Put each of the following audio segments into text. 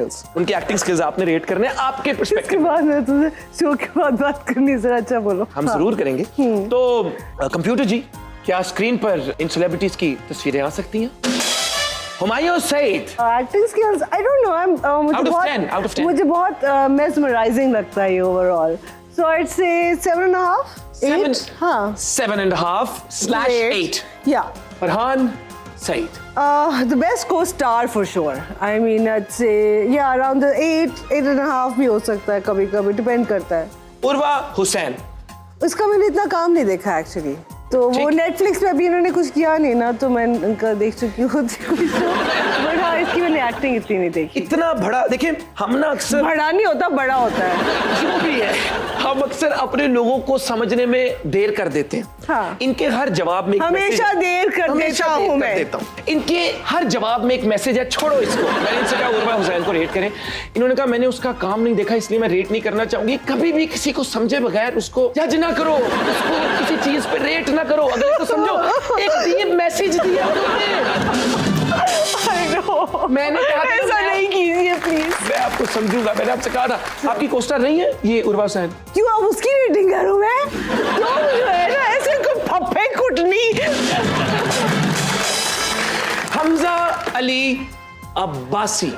उनकी acting skills आपने rate करने हैं आपके इसके पर्सपेक्टिव। बाद मैं तुझे शो के बाद बात करनी से अच्छा बोलो। हम जरूर करेंगे। तो कंप्यूटर जी, क्या स्क्रीन पर इन सेलिब्रिटीज की तस्वीरें आ सकती हैं? Humayun Saeed. Acting skills I don't know, मुझे बहुत मेस्मराइजिंग लगता है ओवरऑल, सो I'd say 7.5 8 हाँ 7.5/8 yeah Farhan Saeed. the best co-star for sure. I mean I'd say yeah around the 8.5 भी हो सकता है, कभी कभी डिपेंड करता है। उर्वा हुसैन। उसका मैंने इतना काम नहीं देखा एक्चुअली, तो वो नेटफ्लिक्स पे अभी इन्होंने कुछ किया नहीं ना, तो मैं उनका देख चुकी हूँ बट हाँ इसकी मैंने एक्टिंग इतनी नहीं देखी। इतना बड़ा देखिए, हम ना अक्सर बड़ा नहीं होता, बड़ा होता है जो भी है, हम अक्सर अपने लोगों को समझने में देर कर देते हैं। हाँ। इनके हर जवाब में हमेशा देर कर देता हूँ मैं। इनके हर जवाब में एक मैसेज है, छोड़ो इसको। मैंने इनसे कहा उर्वा हुसैन को रेट करें, इन्होंने कहा मैंने उसका काम नहीं देखा इसलिए मैं रेट नहीं करना चाहूंगी। कभी भी किसी को समझे बगैर उसको जज ना करो, उसको किसी चीज पे रेट ना करो, अगले को समझो। एक डीप मैसेज दिया उन्होंने। मैंने कहा ऐसा नहीं कीजिए प्लीज। मैं आपको समझूंगा, मैंने आपसे कहा था। आपकी कोस्टार नहीं है ये उर्वा हुसैन? क्यों अब उसकी रेटिंग करूं मैं? क्यों जो है ना ऐसे को फप्पे कुटनी। Hamza Ali Abbasi.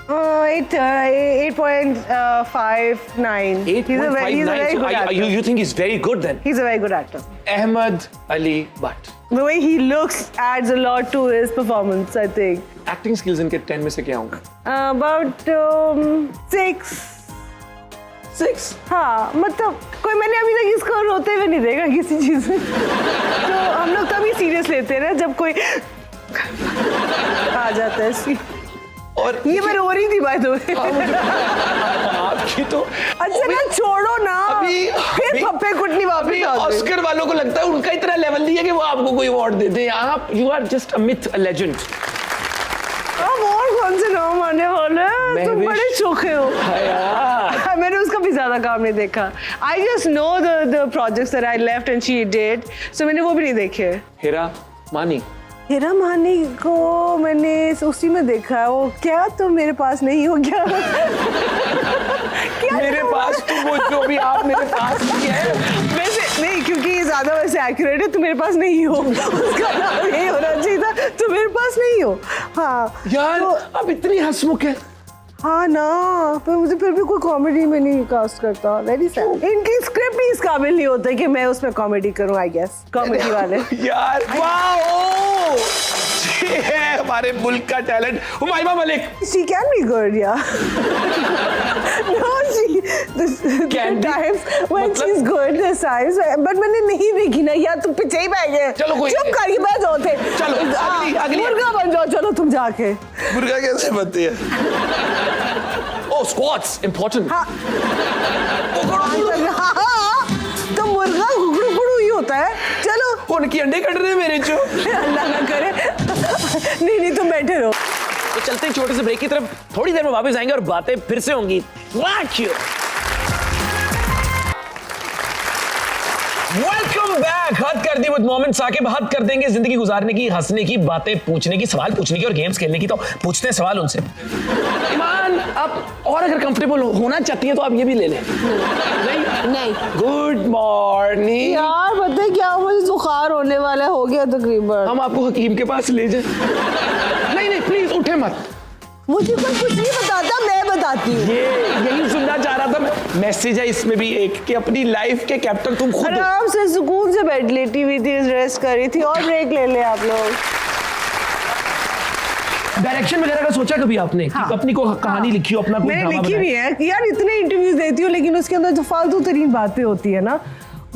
8.59. 8.59. You think he's very good then? He's a very good actor. Ahmed Ali Butt. The way he looks adds a lot to his performance, I think. Acting skills इनके 10 में से क्या होंगे? About 6. 6? हाँ मतलब कोई मैंने अभी तक इसको रोते हुए नहीं देखा किसी चीज में। तो हम लोग तभी सीरियस लेते हैं ना जब कोई आ जाता है इसकी। और ये मैं रो रही थी बाय द वे। आपकी तो अच्छा ना छोड़ो ना, फिर पप्पे कुटनी वापस आ गई। ऑस्कर वालों को लगता है उनका इतना लेवल नहीं है कि वो आपको कोई अवार्ड दे दे। आप you are just a myth, a legend. अब और कौन से नाम आने वाले हैं? तुम बड़े चोखे हो यार। मैंने उसका भी ज्यादा काम नहीं देखा। I just know the projects that I left and she did, so मैंने वो भी नहीं देखे। हेरा मानी। हेरा मानी को मैंने उसी में देखा है, वो क्या तुम मेरे पास नहीं हो क्या? क्या मेरे पास तो वो जो भी आप मेरे पास नहीं है वैसे नहीं, क्योंकि ज्यादा वैसे एक्यूरेट है, तुम मेरे पास नहीं हो, उसका नाम यही होना चाहिए था, तुम मेरे पास नहीं हो। हाँ यार तो, अब इतनी हंसमुख है। हाँ ना, पर मुझे फिर भी कोई कॉमेडी में नहीं कास्ट करता। Very sad. इनकी स्क्रिप्ट ही इस काबिल नहीं होता कि मैं उसमें कॉमेडी करूं, आई गेस कॉमेडी वाले। यार वाओ, ये है हमारे मुल्क का talent Humayun Malik. She can be good, yeah. No, times when she's good, there's times, but मैंने नहीं देखी ना यार, तुम पीछे ही बैठ गए। चलो कोई चुप कर, ये बात होते। चलो अगली मुर्गा बन जाओ, चलो तुम जाके। मुर्गा कैसे बनती है? Oh, squats important. हाँ, तो मुर्गा गुगड़ू ही होता है। चलो उनकी अंडे कट रहे हैं मेरे जो। अल्लाह ना करे। नहीं तुम बैठे रहो। तो चलते हैं छोटे से ब्रेक की तरफ, थोड़ी देर में वापस आएंगे और बातें फिर से होंगी। Welcome back. हद कर दी विद मोमेंट साकिब। हद कर देंगे जिंदगी गुजारने की, हंसने की, बातें पूछने की, सवाल पूछने की और गेम्स खेलने की। तो पूछते हैं सवाल उनसे। ईमान, आप और अगर कंफर्टेबल होना चाहती हैं तो आप ये भी ले लें। नहीं। Good morning. यार पता है क्या, मुझे बुखार होने वाला हो गया तकरीबन। हम आपको हकीम के पास ले जाएं। नहीं प्लीज उठे मत। मुझे कोई कुछ नहीं बताता, मैं बताती हूँ। ये यही सुनना चाह रहा था मैं। मैसेज है इसमें भी एक कि अपनी लाइफ के कैप्टन तुम खुद हो। आराम से सुकून से बेड लेटी हुई थी, रेस्ट कर रही थी। और ब्रेक ले ले आप लोग। डायरेक्शन वगैरह का सोचा कभी आपने? हाँ। अपनी को कहानी लिखी हो, अपना कोई मैंने लिखी भी है यार। इतने इंटरव्यूज देती हूँ लेकिन उसके अंदर जो फालतू तरीन बातें होती है ना,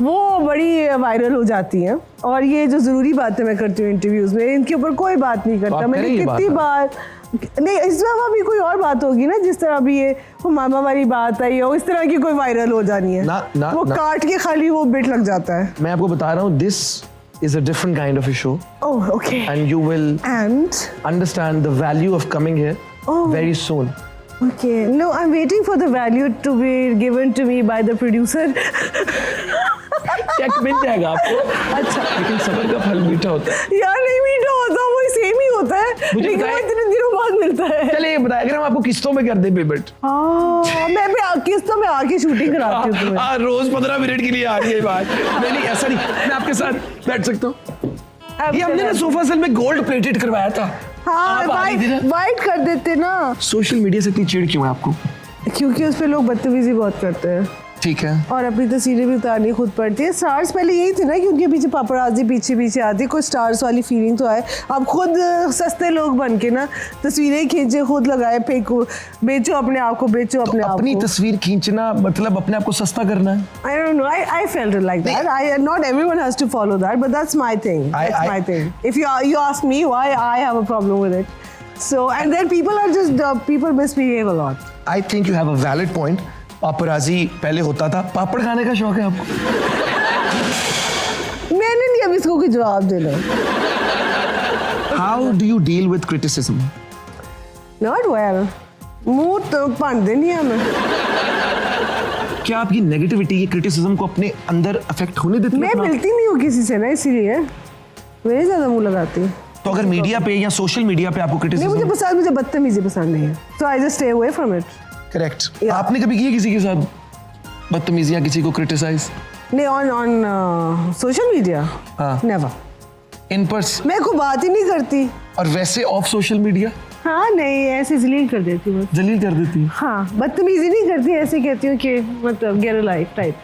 वो बड़ी वायरल हो जाती हैं। और ये जो जरूरी बातें मैं करती हूँ इंटरव्यूज में, इनके ऊपर कोई बात नहीं करता। मैंने कितनी बार नहीं, इस दफा भी कोई और बात होगी ना, जिस तरह अभी ये मामा वाली बात आई हो, इस तरह की कोई वायरल हो जानी है वो काट के खाली वो बिट लग जाता है। मैं आपको बता रहा हूँ, this is a different kind of a show. Oh, okay. And you will understand the value of coming here very soon. Okay. No, I'm waiting for the value to be given to me by the producer. Cheque मिल जाएगा आपको। अच्छा, लेकिन सब्र का फल मीठा होता है। यार नहीं मीठा होता, वो सेम ही होता होता है, मुझे लेकिन वो बताएं। इतने दिनों बाद मिलता है। चलिए बताया, अगर हम आपको किस्तों में कर दे पेमेंट, मैं भी किस्तों में आके शूटिंग कराती हूँ तुम्हें। रोज 15 मिनट के लिए आ रही है बात। नहीं ऐसा नहीं, मैं आपके साथ बैठ सकता हूँ। ये हमने ना सोफा सेल में गोल्ड प्लेटेड करवाया था। हाँ, आप आ रही थी ना? वाइट कर देते ना, सोशल मीडिया से इतनी चिढ़ क्यों है आपको? क्योंकि उस पे लोग बदतमीजी बहुत करते हैं ठीक है, और अपनी तस्वीरें भी उतारनी खुद पड़ती है। स्टार्स पहले यही थे ना कि उनके पीछे पापराजी पीछे पीछे आती, कोई स्टार्स वाली फीलिंग तो आए। अब खुद सस्ते लोग बन के ना तस्वीरें खींचे, खुद लगाए, फेंको, बेचो अपने आप को, बेचो अपने आप अपनी को। तस्वीर खींचना मतलब अपने आप को सस्ता करना है। I don't know. I felt it like that. Not everyone has to follow that, but that's my thing. That's my thing. If you ask me why I have a problem with it, so and then people are just people misbehave a lot. I think you have a valid point. पापराजी पहले होता था। पापड़ खाने का शौक है आपको? मैंने नहीं अब इसको कोई जवाब देना। How do you deal with criticism? Not well. मुंह तो भन देनी है मैं। क्या आपकी नेगेटिविटी ये क्रिटिसिज्म को अपने अंदर अफेक्ट होने देती है? मैं अपना? मिलती नहीं हूँ किसी से ना, इसीलिए मेरे ज्यादा मुंह लगाती हूँ। तो अगर मीडिया पे या सोशल मीडिया पे आपको नहीं, मुझे क्रिटिसिज्म, पसंद, मुझे बदतमीजी पसंद नहीं है, so I just stay away from it. Correct, Yeah. आपने कभी की है किसी के साथ बदतमीजी या किसी को क्रिटिसाइज नहीं, on social media, हाँ। never. इन पर्सन मैं को बात ही नहीं करती। और वैसे ऑफ सोशल मीडिया हाँ नहीं, ऐसे जलील कर देती हूँ। जलील कर देती है। हाँ, बदतमीजी नहीं करती, ऐसे कहती हूँ कि मतलब गेट अ लाइफ टाइप।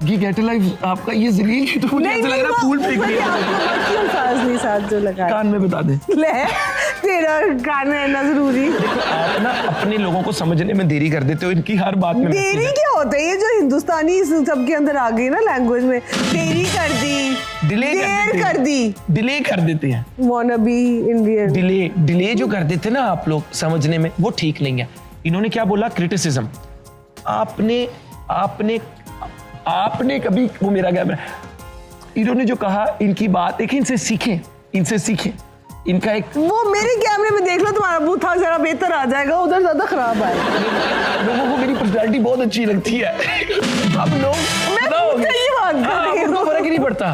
ये गेट लाइफ आपका ये जलील है, तो मुझे ऐसा लग रहा है फूल फेंक दिया। नहीं साथ जो लगा कान में बता दें। ले, तेरा कान में इतना जरूरी। आप ना अपने लोगों को समझने में देरी कर देते हो, इनकी हर बात में देरी क्या होता है? ये जो हिंदुस्तानी सबके अंदर आ गई ना लैंग्वेज में, देरी कर दी, डिले देर कर दी, डिले कर देते हैं। wanna be Indian। डिले जो कर देते ना आप लोग समझने में, वो ठीक नहीं है। इन्होंने क्या बोला? क्रिटिसिज्म। आपने कभी, वो मेरा क्या, इन्होंने जो कहा, इनकी बात देखिए, इनसे सीखें। इनका एक, वो मेरे कैमरे में देख लो, तुम्हारा बूथा जरा बेहतर आ जाएगा, उधर ज्यादा खराब आएगा। लोगों को मेरी पर्सनालिटी बहुत अच्छी लगती है। अब लोग सही बात कर रही हूँ। उनको फर्क ही नहीं पड़ता।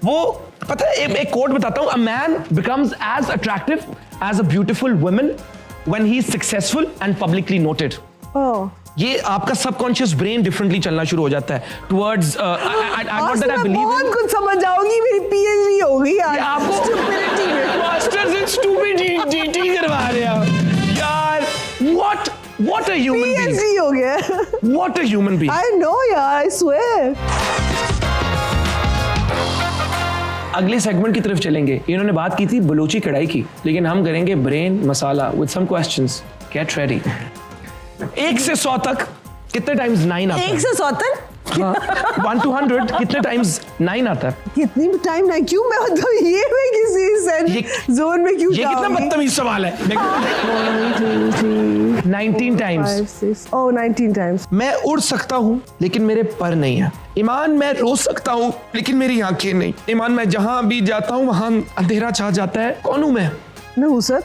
वो पता है, एक कोट बताता हूँ, a man becomes as attractive as a beautiful woman when he is successful and publicly noted. ये आपका सबकॉन्शियस ब्रेन डिफरेंटली चलना शुरू हो जाता है टुवर्ड्स बहुत कुछ समझ जाऊंगी, मेरी पीएचडी हो गई यार। आपको Stupidity में। मास्टर्स इन स्टूपिडिटी करवा रहे हैं आप। यार what a human being, PhD हो गया। what a human being। I know यार, I swear। अगले सेगमेंट की तरफ चलेंगे। इन्होंने बात की थी बलूची कढ़ाई की, लेकिन हम करेंगे brain masala with some questions. Get ready. 1 से 100 तक कितने टाइम्स 9 आता है? 177? हाँ, 1 to 100 कितने टाइम्स 9 आता है? कितनी टाइम ना, क्यों मैं मतलब ये मैं किसी जोन में क्यों ये कितना जाऊंगी? बदतमीज सवाल है। 19 टाइम्स। 19 टाइम्स। मैं उड़ सकता हूँ लेकिन मेरे पर नहीं है। ईमान, मैं रो सकता हूँ लेकिन मेरी आंखें नहीं। ईमान, मैं जहाँ भी जाता हूँ वहाँ अंधेरा छा जाता है। कौन हूँ मैं? नहुसत।